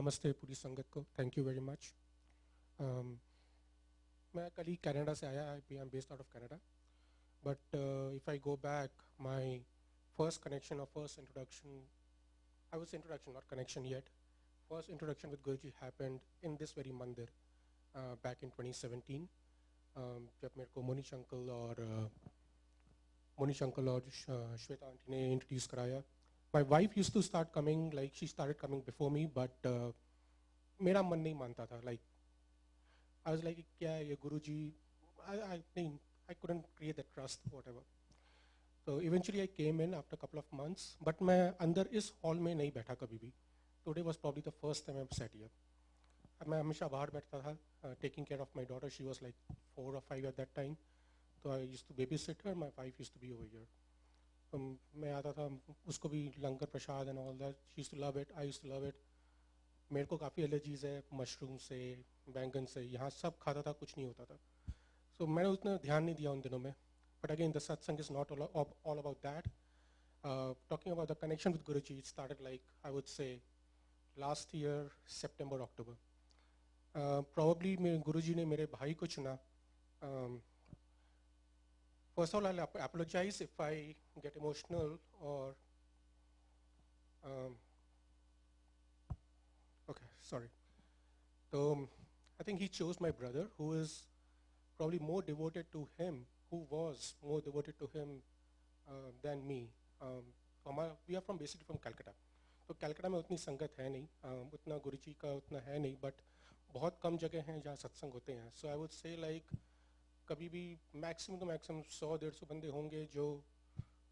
नमस्ते पूरी संगत को, थैंक यू वेरी मच। मैं कल ही कनाडा से आया, I am based out of Canada, but if I go back my first connection और first introduction, I was introduction not connection yet, first introduction with Guruji happened in this very mandir back in 2017, जब मेरे को Monish uncle और Shweta aunty ने introduce कराया। My wife used to start coming, like she started coming before me, but मेरा मन नहीं मानता था. Like I was like, क्या है ये गुरुजी? I couldn't create that trust, whatever. So eventually I came in after a couple of months, but मैं अंदर इस हॉल में नहीं बैठा कभी भी. Today was probably the first time I've sat here. मैं हमेशा बाहर बैठता था, taking care of my daughter. She was like 4 or 5 at that time. So I used to babysit her. My wife used to be over here. मैं आता था, उसको भी langar prasad and all that, she used to love it, I used to love it. मेरे को काफ़ी allergies है mushroom से, बैंगन से, यहाँ सब खाता था, कुछ नहीं होता था। सो मैंने उतना ध्यान नहीं दिया उन दिनों में। बट अगेन द सत्संग is not all about that. Talking about the connection with Guruji, it started like I would say last year September October. Probably मेरे गुरुजी ने मेरे भाई को चुना। First of all, I'll apologize if I get emotional or, okay, sorry. So I think he chose my brother, who is probably more devoted to him, who was more devoted to him than me. We are from basically from Calcutta. तो कलकत्ता में उतनी संगत है नहीं, उतना गुरुजी का उतना है नहीं, बट बहुत कम जगह हैं जहाँ सत्संग होते हैं. So I would say like कभी भी मैक्सिमम तो मैक्सिमम 100-150 बंदे होंगे जो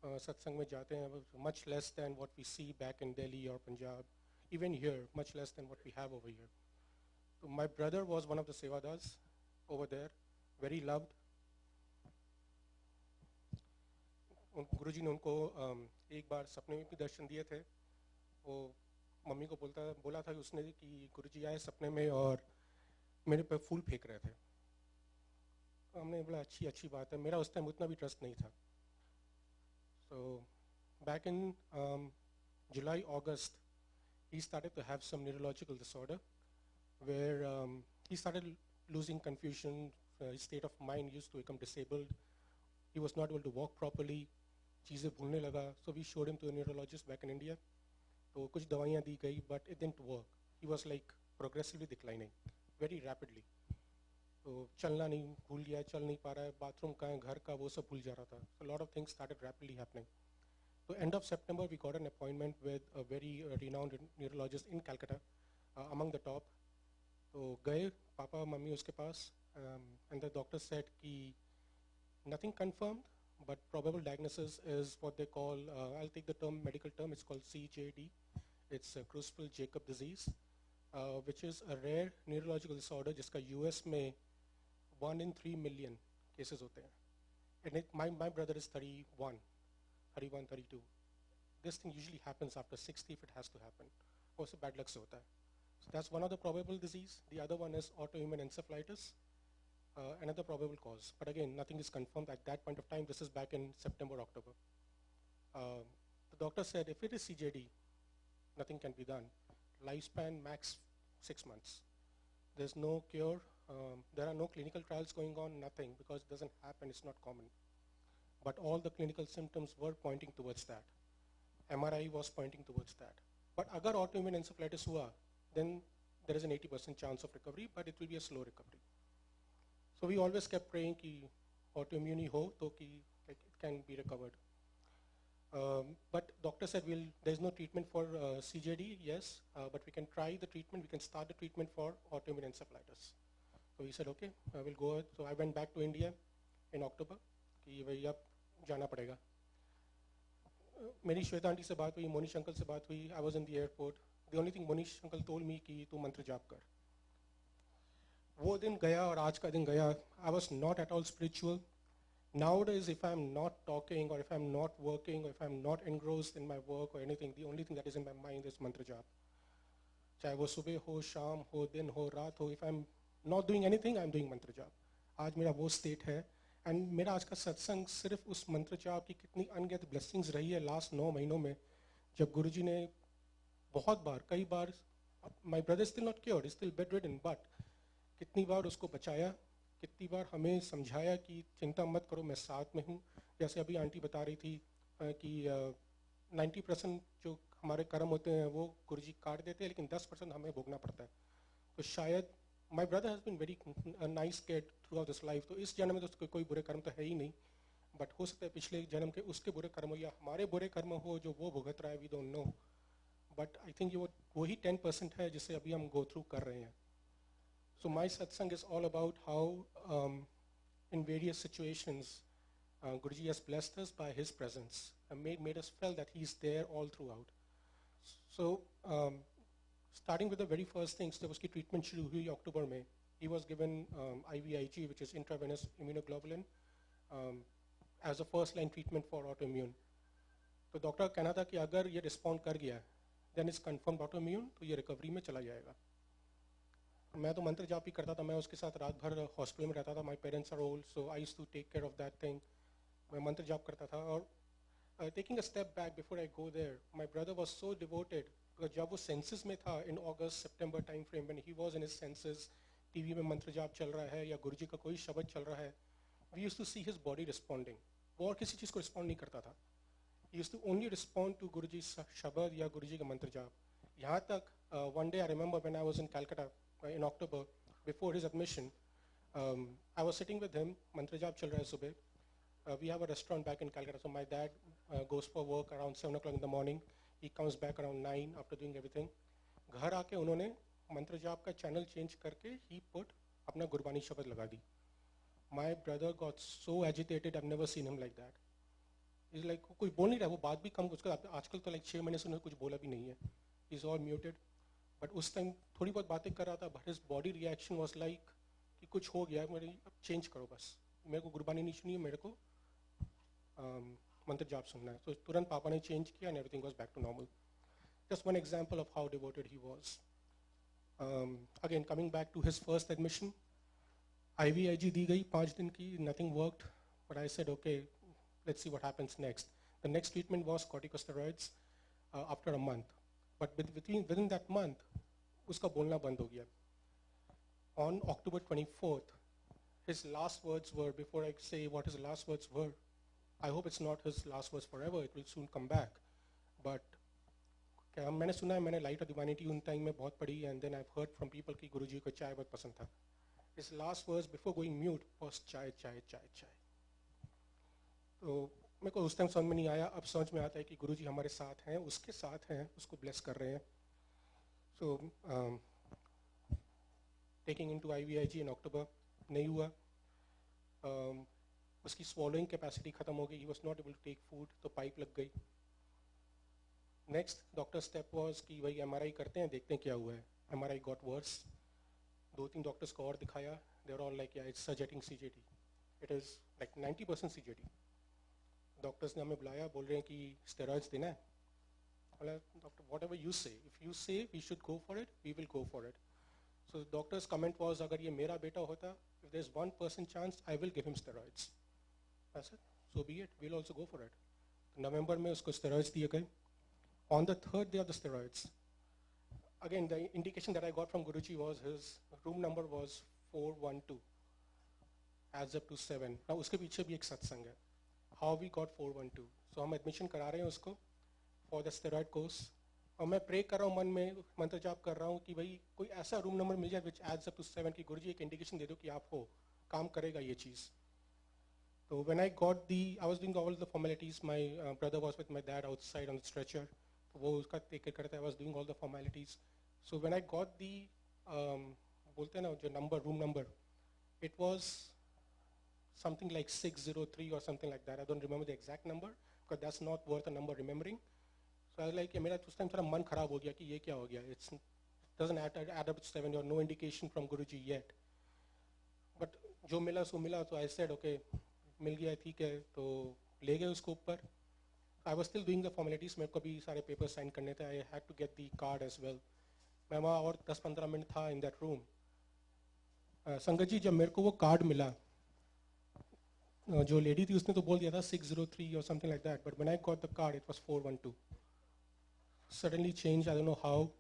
सत्संग में जाते हैं. Much less than what we see back in Delhi और Punjab, even here much less than what we have over here. तो my brother was one of the sevadars over there, very loved. Guruji ने उनको एक बार सपने में भी दर्शन दिए थे. वो मम्मी को बोला था उसने कि गुरुजी आए सपने में और मेरे पे फूल फेंक रहे थे. हमने बोला अच्छी बात है. मेरा उस टाइम उतना भी ट्रस्ट नहीं था. So back in July, August, he started to have some neurological disorder where he started losing confusion. His state of mind used to become disabled. He was not able to walk properly. चीज़ें भूलने लगा. So we showed him to a neurologist back in India. तो कुछ दवाइयाँ दी गई, but it didn't work. He was like progressively declining, very rapidly. तो चलना नहीं, भूल गया, चल नहीं पा रहा है, बाथरूम कहाँ है, घर का, वो सब भूल जा रहा था. So a lot of things started rapidly happening. So end of September we got an appointment with a very renowned neurologist in Calcutta, among the top. तो गए पापा मम्मी उसके पास, and the doctor said कि nothing confirmed, but probable diagnosis is what they call, I'll take the term, medical term, it's called CJD. It's Creutzfeldt-Jakob disease, which is a rare neurological disorder जिसका US में 1 in 3 million cases होते हैं. And my brother is 31, 32. This thing usually happens after 60 if it has to happen. Also bad luck से होता है. So that's one of the probable disease. The other one is autoimmune encephalitis, another probable cause. But again, nothing is confirmed at that point of time. This is back in September, October. The doctor said if it is CJD, nothing can be done. Lifespan max 6 months. There's no cure. There are no clinical trials going on, nothing, because it doesn't happen, it's not common. But all the clinical symptoms were pointing towards that. MRI was pointing towards that. But agar autoimmune encephalitis hua, then there is an 80% chance of recovery, but it will be a slow recovery. So we always kept praying ki autoimmune ho, to ki like it can be recovered. But doctor said there's no treatment for CJD, yes, but we can try the treatment, we can start the treatment for autoimmune encephalitis. So we said, okay, I will go ahead. So I went back to India in October, कि भाई अब जाना पड़ेगा. मेरी Shweta aunty से बात हुई, Monish uncle से बात हुई. I was in the airport. The only thing Monish uncle told me कि तू मंत्र जाप कर. वो दिन गया और आज का दिन गया. I was not at all spiritual. Nowadays, if I'm not talking or if I'm not working or if I'm not engrossed in my work or anything, the only thing that is in my mind is mantra jap. चाहे वो सुबह हो, शाम हो, दिन हो, रात हो, if I'm not doing anything, I'm doing mantra jap. आज मेरा वो state है. And मेरा आज का सत्संग सिर्फ उस मंत्र जाप की कितनी अनगिनत blessings रही है लास्ट 9 महीनों में, जब गुरुजी ने बहुत बार, कई बार My brother is still not cured, he's still bedridden, but कितनी बार उसको बचाया, कितनी बार हमें समझाया कि चिंता मत करो, मैं साथ में हूँ. जैसे अभी आंटी बता रही थी कि 90% जो हमारे कर्म होते हैं वो गुरुजी काट देते हैं, लेकिन 10% हमें भोगना पड़ता है. तो शायद my brother has been very nice kid throughout this life. तो इस जन्म में तो उसके कोई बुरे कर्म तो है ही नहीं, बट हो सकता है पिछले जन्म के उसके बुरे कर्म हो या हमारे बुरे कर्म हो जो वो भुगत रहा है, we don't know. But I think ये वही 10% है जिसे अभी हम गो थ्रू कर रहे हैं. So my satsang is all about how in various situations Guruji has blessed us by his presence and made us feel that he's there all throughout. So starting with the very first things, जब उसकी treatment शुरू हुई अक्टूबर में, he was given IVIG, which is intravenous immunoglobulin, as a first line treatment for autoimmune. तो doctor का कहना था कि अगर ये रिस्पॉन्ड कर गया then it's confirmed autoimmune, तो ये रिकवरी में चला जाएगा. मैं तो मंत्र जाप ही करता था, मैं उसके साथ रात भर हॉस्पिटल में रहता था. My parents are old, so I used to take care of that thing. मैं मंत्र जाप करता था. और taking a step back before I go there, my brother was so devoted. जब वो सेंसेस में था in August September time frame, when he was in his senses, TV में मंत्र जाप चल रहा है या गुरुजी का कोई शब्द चल रहा है, we used to see his body responding. वो और किसी चीज़ को रिस्पॉन्ड नहीं करता था. He used to only respond to Guruji shabad या गुरुजी का मंत्र जाप. यहाँ तक one day I remember when I was in Calcutta in October, before his admission, I was sitting with him, mantra jaap chal raha hai subah. We have a restaurant back in Calcutta, so my dad goes for work around 7 o'clock in the morning. He comes back around 9 after doing everything. घर आके उन्होंने मंत्र जाप का channel change करके he put अपना गुरबानी शब्द लगा दी. My brother got so agitated, I've never seen him like that. He's like कोई बोल नहीं रहा, वो बात भी कम, उसका आजकल तो like 6 महीने से उन्होंने कुछ बोला भी नहीं है. He's all muted. बट उस टाइम थोड़ी बहुत बातें कर रहा था, but his body reaction was like कि कुछ हो गया, मेरे अब चेंज करो, बस मेरे को गुरबानी नहीं सुनिए, मेरे को मंत्र जाप सुनना है. तो तुरंत पापा ने चेंज किया and everything was back to normal. Just one example of how devoted he was. Again coming back to his first admission, IVIG दी गई 5 दिन की, nothing worked, but I said okay let's see what happens next. The next treatment was corticosteroids after a month. But within that month, उसका बोलना बंद हो गया. On October 24th, his last words were, before I say what his last words were, I hope it's not his last words forever, it will soon come back. But क्या मैंने सुना है, मैंने लाइट ऑफ ह्यूमैनिटी उन time में बहुत पढ़ी, and then I've heard from people कि गुरुजी को चाय बहुत पसंद था. His last words before going mute was चाय चाय चाय चाय. तो मेरे को उस टाइम समझ में नहीं आया, अब समझ में आता है कि गुरुजी हमारे साथ हैं, उसके साथ हैं, उसको ब्लेस कर रहे हैं. So taking into IVIG in October नहीं हुआ. उसकी स्वॉलोइंग कैपेसिटी खत्म हो गई, he was not able to take food, तो पाइप लग गई. नेक्स्ट डॉक्टर स्टेप वाज कि भाई MRI करते हैं, देखते हैं क्या हुआ है. MRI got verse. 2-3 डॉक्टर्स को और दिखाया, they are all like ya it's suggesting CJD. It is like 90% CJD. Doctors ने हमें बुलाया, बोल रहे हैं कि स्टेरॉइड्स देना है. Doctor whatever you say, if you say we should go for it, we will go for it. So doctors comment was, अगर ये मेरा बेटा होता, if there is 1% chance, I will give him steroids. So be it, we will also go for it. नवंबर में उसको steroids दिए गए. On the 3rd day of the steroids, again the indication that I got from Guruji was his room number was 412, adds up to 7. Now उसके पीछे भी एक सत्संग है. How we got 412. So हम एडमिशन करा रहे हैं उसको फॉर द स्टेरॉइड कोर्स. और मैं प्रे कर रहा हूँ मन में, मंत्र जाप कर रहा हूँ कि भाई कोई ऐसा रूम नंबर मिल जाए विच एड्स अप टू 7, कि गुरुजी एक इंडिकेशन दे दो कि आप हो, काम करेगा ये चीज़. तो when I got the, I was doing all the formalities. My brother was with my dad outside on the stretcher, तो वो उसका टेक केयर करता है. I was doing all the formalities. So when I got the, बोलते हैं ना जो number, room number, it was something like 603 or something like that. I don't remember the exact number because that's not worth a number remembering. So I was like, मेरा उस time थोड़ा मन खराब हो गया कि ये क्या हो गया. It doesn't add up to 7 or no indication from Guruji yet. But जो मिला सो मिला. तो I said okay, मिल गया ठीक है, तो ले गए उसको ऊपर. I was still doing the formalities. मेरे को भी सारे पेपर साइन करने थे. I had to get the card as well. मैं वहाँ और 10-15 मिनट था in that room. संगत जी, जब मेरे को वो कार्ड मिला, जो लेडी थी उसने तो बोल दिया था 603 or something like that, but when I got the card it was 412. Suddenly changed, I don't know how.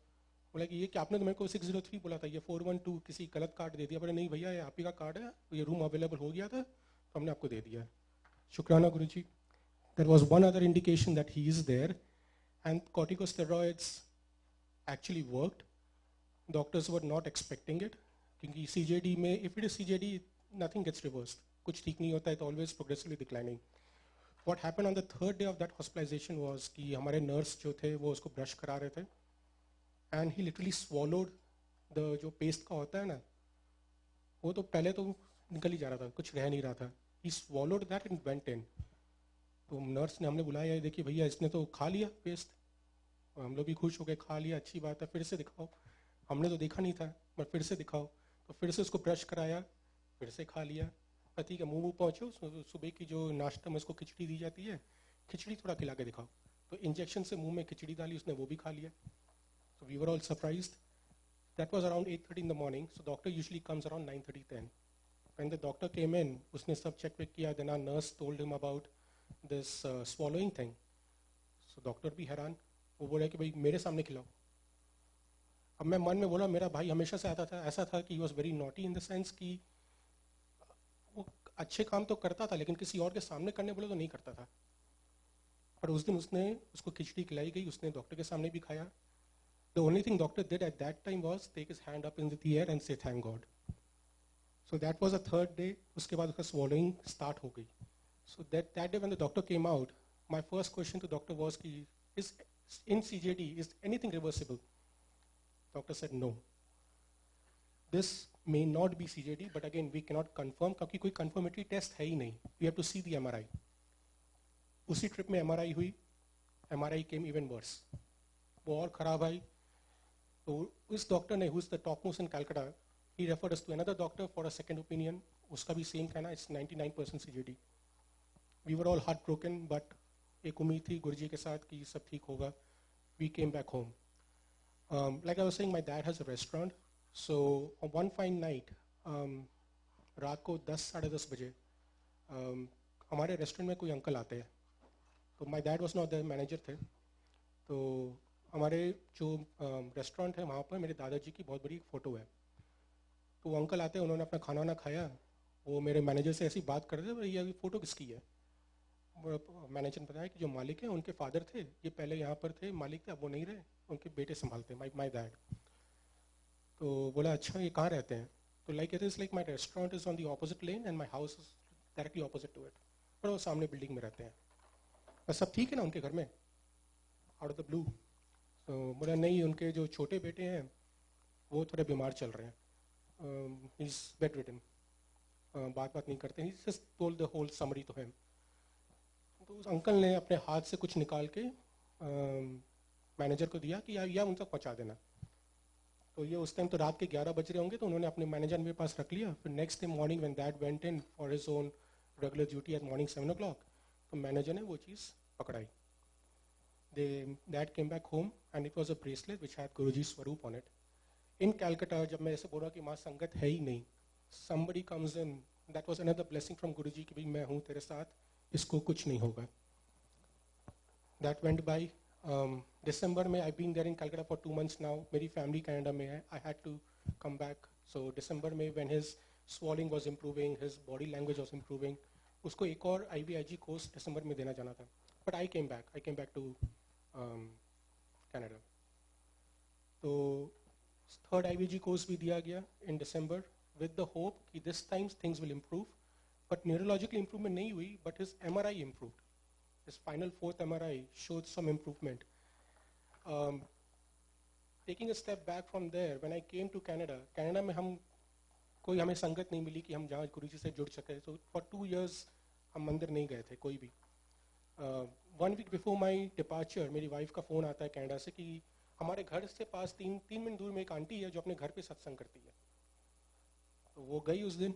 बोला कि ये कि आपने तो मेरे को 603 बोला था, ये 412 किसी गलत कार्ड दे दिया। बोले नहीं भैया, ये आप ही का कार्ड है, ये रूम अवेलेबल हो गया था तो हमने आपको दे दिया है। शुक्राना गुरुजी। There was one other indication that he is there, and corticosteroids actually worked. Doctors were not expecting it, क्योंकि CJD में, if it is CJD, nothing gets reversed. कुछ ठीक नहीं होता है, तो always progressively declining. What happened on the third day of that hospitalization was कि हमारे nurse जो थे वो उसको brush करा रहे थे, and he literally swallowed the जो paste का होता है ना, वो तो पहले तो निकल ही जा रहा था, कुछ रह नहीं रहा था. He swallowed that and went in. तो नर्स ने, हमने बुलाया, देखिए भैया इसने तो खा लिया पेस्ट. हम लोग भी खुश हो गए, खा लिया, अच्छी बात है, फिर से दिखाओ. हमने तो देखा नहीं था, पर फिर से दिखाओ. तो फिर से उसको ब्रश कराया, फिर से खा लिया. पति के मुंह पहुँचो, सुबह की जो नाश्ता में उसको खिचड़ी दी जाती है, खिचड़ी थोड़ा खिला के दिखाओ. तो इंजेक्शन से मुंह में खिचड़ी डाली उसने, वो भी खा लिया. So we were all surprised. That was around 8:30 in the morning. So doctor usually comes around 9:30, 10. When the doctor came in, उसने सब चेक वेक किया. Then our nurse told him about this swallowing thing. So doctor भी हैरान, वो बोला कि भाई मेरे सामने खिलाओ. अब मैं मन में बोला, मेरा भाई हमेशा से आता था, ऐसा था कि he was very naughty in the sense कि वो अच्छे काम तो करता था, लेकिन किसी और के सामने करने बोले तो नहीं करता था. पर उस दिन उसने, उसको खिचड़ी खिलाई गई, उसने डॉक्टर के सामने भी खाया. The only thing doctor did at that time was take his hand up in the air and say thank God. So that was the third day. उसके बाद उसका swallowing start हो गई. So that day when the doctor came out, my first question to doctor was कि is in CJD is anything reversible? Doctor said no. This may not be CJD, but again we cannot confirm क्योंकि कोई confirmatory test है ही नहीं. We have to see the MRI. उसी trip में MRI हुई. MRI came even worse. वो और खराब आई. तो उस डॉक्टर ने, who is the topmost in Calcutta, he referred us to another doctor for a second opinion. उसका भी सेम कहना, it's 99% CJD. We were all heartbroken, but एक उम्मीद थी गुरुजी के साथ कि सब ठीक होगा. We came back home. Like I was saying, my dad has a restaurant. So on one fine night, रात को 10 साढ़े 10 बजे हमारे रेस्टोरेंट में कोई अंकल आते हैं. तो my dad was not the manager थे. तो हमारे जो रेस्टोरेंट है वहाँ पर मेरे दादाजी की बहुत बड़ी फ़ोटो है. तो वो अंकल आते हैं, उन्होंने अपना खाना वाना खाया, वो मेरे मैनेजर से ऐसी बात कर रहे थे, ये फ़ोटो किसकी है. मैनेजर ने बताया कि जो मालिक हैं उनके फादर थे, ये पहले यहाँ पर थे, मालिक थे, अब वो नहीं रहे, उनके बेटे संभालते हैं, माई डैड. तो बोला अच्छा ये कहाँ रहते हैं. तो like it is like my restaurant is on the opposite lane and my house is directly opposite to it. पर वो सामने बिल्डिंग में रहते हैं. बस सब ठीक है ना उनके घर में, आउट ऑफ द ब्लू. तो बोला नहीं, उनके जो छोटे बेटे हैं वो थोड़े बीमार चल रहे हैं, ही इज़ बेड रिटन, बात नहीं करते. He just told the whole summary to him. तो उस अंकल ने अपने हाथ से कुछ निकाल के मैनेजर को दिया कि या उन तक पहुँचा देना. तो ये उस टाइम तो रात के 11 बज रहे होंगे, तो उन्होंने अपने मैनेजर मेरे पास रख लिया. फिर next day morning when that went in for his own regular duty eight morning 7 o'clock, तो मैनेजर ने वो चीज़ पकड़ाई. Dad came back home and it was a bracelet which had Guruji's Swaroop on it. In Calcutta, जब मैं ऐसे बोला कि माँ संगत है ही नहीं, somebody comes in, that was another blessing from Guruji कि भाई मैं हूँ तेरे साथ, इसको कुछ नहीं होगा. That went by. December में I've been there in Calcutta for 2 months now. मेरी family Canada में है. I had to come back. So December में when his swallowing was improving, his body language was improving, उसको एक और IVIG course December में देना जाना था. But I came back. I came back to Canada. तो third IVG course भी दिया गया in December with the hope कि this time things will improve. But neurological improvement नहीं हुई, but his MRI improved. His final fourth MRI showed some improvement. Taking a step back from there, when I came to Canada, Canada में हमें संगत नहीं मिली कि हम जहाँ गुरुजी से जुड़ सके. So for 2 years हम मंदिर नहीं गए थे कोई भी. 1 week before my departure, मेरी वाइफ का फ़ोन आता है कनाडा से कि हमारे घर से पास 3 मिनट दूर में एक आंटी है जो अपने घर पे सत्संग करती है. तो वो गई उस दिन.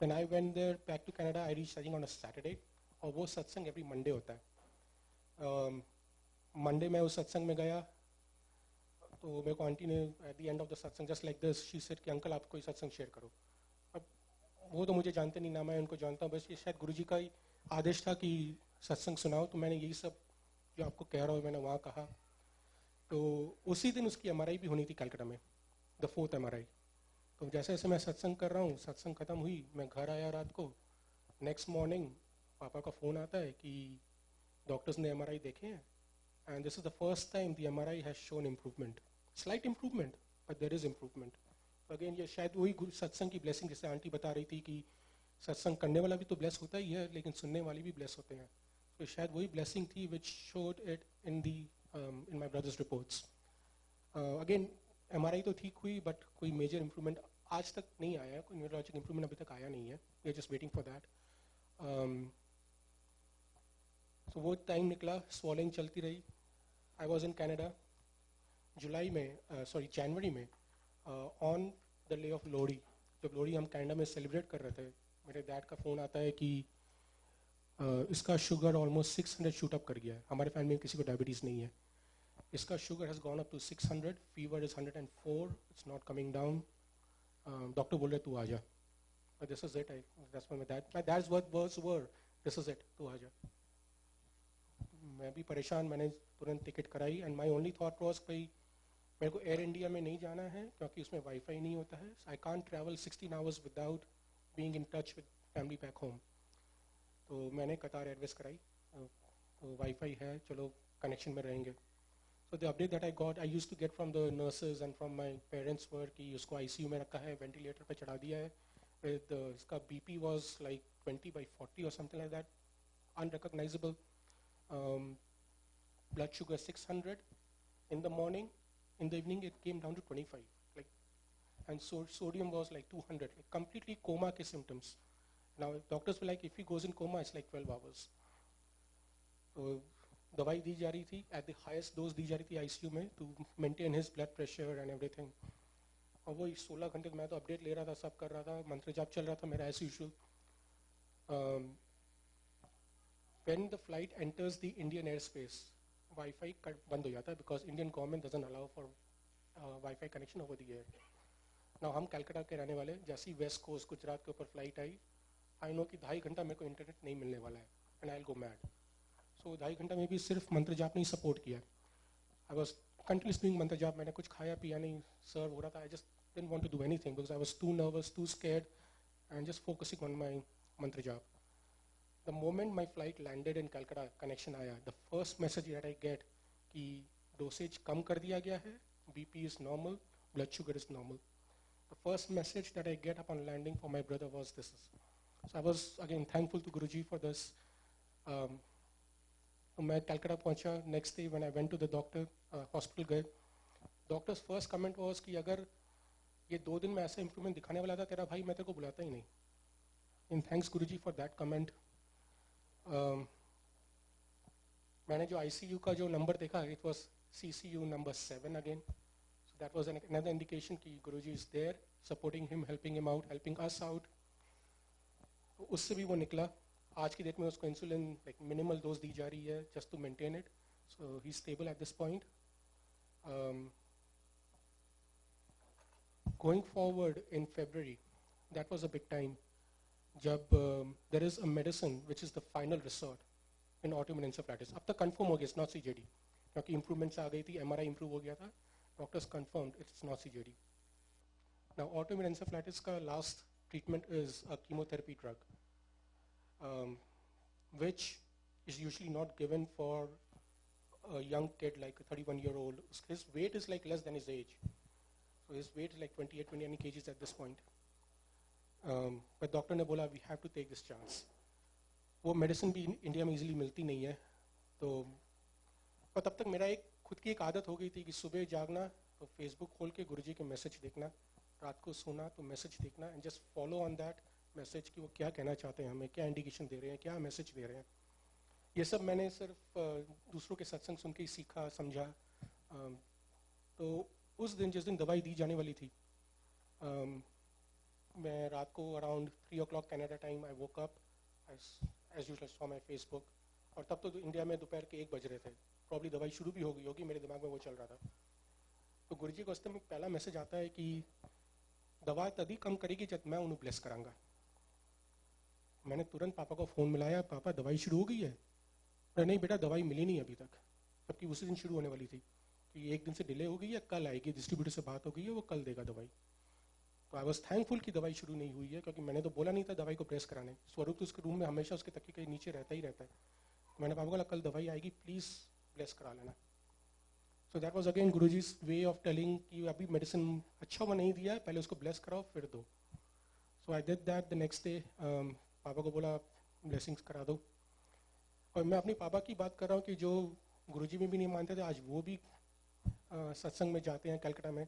When I went there back to Canada, I reached I think on a Saturday, और वो सत्संग एवरी मंडे होता है. मंडे मैं उस सत्संग में गया, तो मेरे को आंटी ने at the end of the satsang just like this she said कि अंकल आप कोई सत्संग शेयर करो. अब वो तो मुझे जानते नहीं, ना मैं उनको जानता हूँ, बस ये शायद गुरुजी का ही आदेश था कि सत्संग सुनाओ. तो मैंने यही सब जो आपको कह रहा हूँ मैंने वहाँ कहा. तो उसी दिन उसकी एमआरआई भी होनी थी कलकत्ता में, द 4th एमआरआई। तो जैसे जैसे मैं सत्संग कर रहा हूँ, सत्संग खत्म हुई, मैं घर आया रात को, नेक्स्ट मॉर्निंग पापा का फ़ोन आता है कि डॉक्टर्स ने एमआरआई देखे हैं and this is the first time the MRI has shown improvement, slight improvement, but there is improvement. तो अगेन ये शायद वही सत्संग की ब्लेसिंग, जैसे आंटी बता रही थी कि सत्संग करने वाला भी तो ब्लेस होता ही है, लेकिन सुनने वाले भी ब्लेस होते हैं। तो शायद वही ब्लेसिंग थी विच showed it in the in my brothers reports. Again MRI तो ठीक हुई, बट कोई मेजर इंप्रूवमेंट आज तक नहीं आया है, कोई न्यूरोलॉजिक इंप्रूवमेंट अभी तक आया नहीं है, we are just waiting for that. तो वो टाइम निकला, स्वॉलिंग चलती रही। आई वॉज इन कैनेडा जुलाई में, जनवरी में, on the day of Lohri, जब लोहड़ी हम कनाडा में सेलिब्रेट कर रहे थे, मेरे डैड का फ़ोन आता है कि इसका शुगर ऑलमोस्ट 600 शूट अप कर गया है। हमारे फैमिली में किसी को डायबिटीज़ नहीं है। इसका sugar has gone up to 600, fever is 104, it's not coming down. Doctor बोल रहे तू आ जा। This is it, that's my dad's words were, this is it, तू आ जा। मैं भी परेशान, मैंने तुरंत टिकट कराई and my only thought was भाई मेरे को एयर इंडिया में नहीं जाना है क्योंकि उसमें वाईफाई नहीं होता है। I can't travel 16 hours without being in touch with family back home. तो मैंने कतार एयरवेज कराई, तो वाईफाई है, चलो कनेक्शन में रहेंगे। So the update that I got, I used to get from the nurses and from my parents were कि उसको ICU में रखा है, वेंटिलेटर पे चढ़ा दिया है, with इसका BP was like 20/40 or something like that, unrecognizable, blood sugar 600 in the morning, in the evening it came down to 25, like, and so sodium was like 200, like completely coma के symptoms. Now doctors were like if he goes in coma it's like 12 hours. So दवाई दी जा रही थी, at the highest dose दी जा रही थी ICU में to maintain his blood pressure and everything. और वो 16 घंटे मैं तो अपडेट ले रहा था, सब कर रहा था, मंत्र जाप चल रहा था मेरा as usual. When the flight enters the Indian airspace, wifi बंद हो जाता है because Indian government doesn't allow for wifi connection over the air. Now हम कलकत्ता के रहने वाले, जैसी वेस्ट कोस्ट गुजरात के ऊपर फ्लाइट आई, आई नो कि 2.5 घंटा मेरे को इंटरनेट नहीं मिलने वाला है and I will go mad. So 2.5 घंटा में भी सिर्फ मंत्र जाप नहीं सपोर्ट किया। आई वॉज कंटिन्यूस डूइंग मंत्र जाप, मैंने कुछ खाया पिया नहीं, सर्व हो रहा था। I just didn't want to do anything because I was too nervous, too scared and just focusing on my mantra jaap. The moment my flight landed in Calcutta, connection आया, the first message that I get कि dosage कम कर दिया गया है, BP is normal, blood sugar is normal. The first message that I get upon landing for my brother was this. So I was again thankful to Guruji for this. तो मैं कलकत्ता पहुंचा, next day when I went to the doctor, hospital गए, doctors first comment was कि अगर ये 2 दिन में ऐसा इंप्रूवमेंट दिखाने वाला था तेरा भाई, मैं तेरे को बुलाता ही नहीं। In thanks Guruji for that comment. मैंने जो आईसीयू का जो नंबर देखा, it was CCU number 7 again. So that was another indication कि Guruji is there supporting him, helping him out, helping us out. तो उससे भी वो निकला। आज की डेट में उसको इंसुलिन लाइक मिनिमल डोज दी जा रही है just to maintain it, so he stable at this point. Going forward in February, that was a big time जब there is a medicine which is the final resort in autoimmune encephalitis. अब तक कंफर्म हो गया it's not CJD, क्योंकि improvements आ गई थी, MRI इंप्रूव हो गया था, doctors confirmed it's not CJD। Now autoimmune encephalitis का last treatment is a chemotherapy drug, which is usually not given for a young kid like a 31-year-old. His weight is like less than his age. So his weight is like 28-29 kgs at this point. But doctor ने बोला we have to take this chance. वो medicine भी India में easily मिलती नहीं है। तो और तब तक मेरा एक खुद की एक आदत हो गई थी कि सुबह जागना तो फेसबुक खोल के गुरुजी के मैसेज देखना, रात को सोना तो मैसेज देखना and just follow on that message कि वो क्या कहना चाहते हैं, हमें क्या इंडिकेशन दे रहे हैं, क्या मैसेज दे रहे हैं। ये सब मैंने सिर्फ दूसरों के सत्संग सुन के ही सीखा, समझा। तो उस दिन जिस दिन दवाई दी जाने वाली थी, मैं रात को around 3 o'clock Canada time I woke up, as usual saw my Facebook, और तब तो इंडिया में दोपहर के 1 बज रहे थे, प्रॉब्ली दवाई शुरू भी हो गई होगी, मेरे दिमाग में वो चल रहा था। तो गुरुजी को वास्ते में पहला मैसेज आता है कि दवा तभी कम करेगी जब मैं उन्हें ब्लेस करांगा। मैंने तुरंत पापा को फ़ोन मिलाया, पापा दवाई शुरू हो गई है? अरे नहीं बेटा, दवाई मिली नहीं अभी तक, जबकि उसी दिन शुरू होने वाली थी। कि एक दिन से डिले हो गई है, कल आएगी, डिस्ट्रीब्यूटर से बात हो गई है, वो कल देगा दवाई। तो आई वॉज थैंकफुल कि दवाई शुरू नहीं हुई है, क्योंकि मैंने तो बोला नहीं था दवाई को प्रेस कराने। स्वरूप तो उसके रूम में हमेशा उसके तकिए के नीचे रहता ही रहता है। तो मैंने पापा को बोला कल दवाई आएगी, प्लीज़ प्रेस करा लेना। So that was again Guruji's way of telling कि अभी मेडिसिन अच्छा हुआ नहीं दिया है, पहले उसको ब्लेस कराओ फिर दो। So I did that the next day. पापा को बोला ब्लेसिंग्स करा दो। और मैं अपनी पापा की बात कर रहा हूँ कि जो गुरुजी में भी नहीं मानते थे, आज वो भी सत्संग में जाते हैं कलकत्ता में।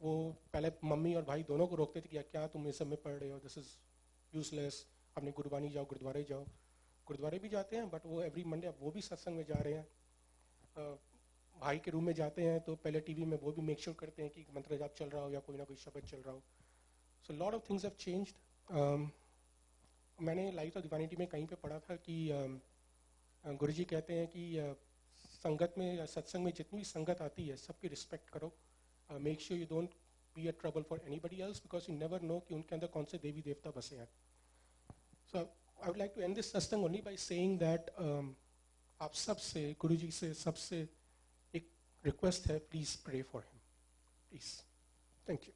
वो पहले मम्मी और भाई दोनों को रोकते थे कि क्या तुम इस सब में पढ़ रहे हो, दिस इज़ यूजलेस, अपने गुरबानी जाओ, गुरुद्वारे जाओ। गुरुद्वारे भी जाते हैं, बट वो एवरी मंडे अब वो भी सत्संग में जा रहे हैं। भाई के रूम में जाते हैं तो पहले टीवी में वो भी मेक श्योर करते हैं कि मंत्र जाप चल रहा हो या कोई ना कोई शब्द चल रहा हो। So lot of things have changed. मैंने लाइफ ऑफ डिवाइनिटी में कहीं पे पढ़ा था कि गुरुजी कहते हैं कि संगत में या सत्संग में जितनी भी संगत आती है सबकी रिस्पेक्ट करो। Make sure you don't be a trouble for anybody else, because you never know कि उनके अंदर कौन से देवी देवता बसे हैं। So I would like to end this satsang only by saying that आप सबसे, गुरुजी से सबसे एक रिक्वेस्ट है, please pray for him, please. Thank you.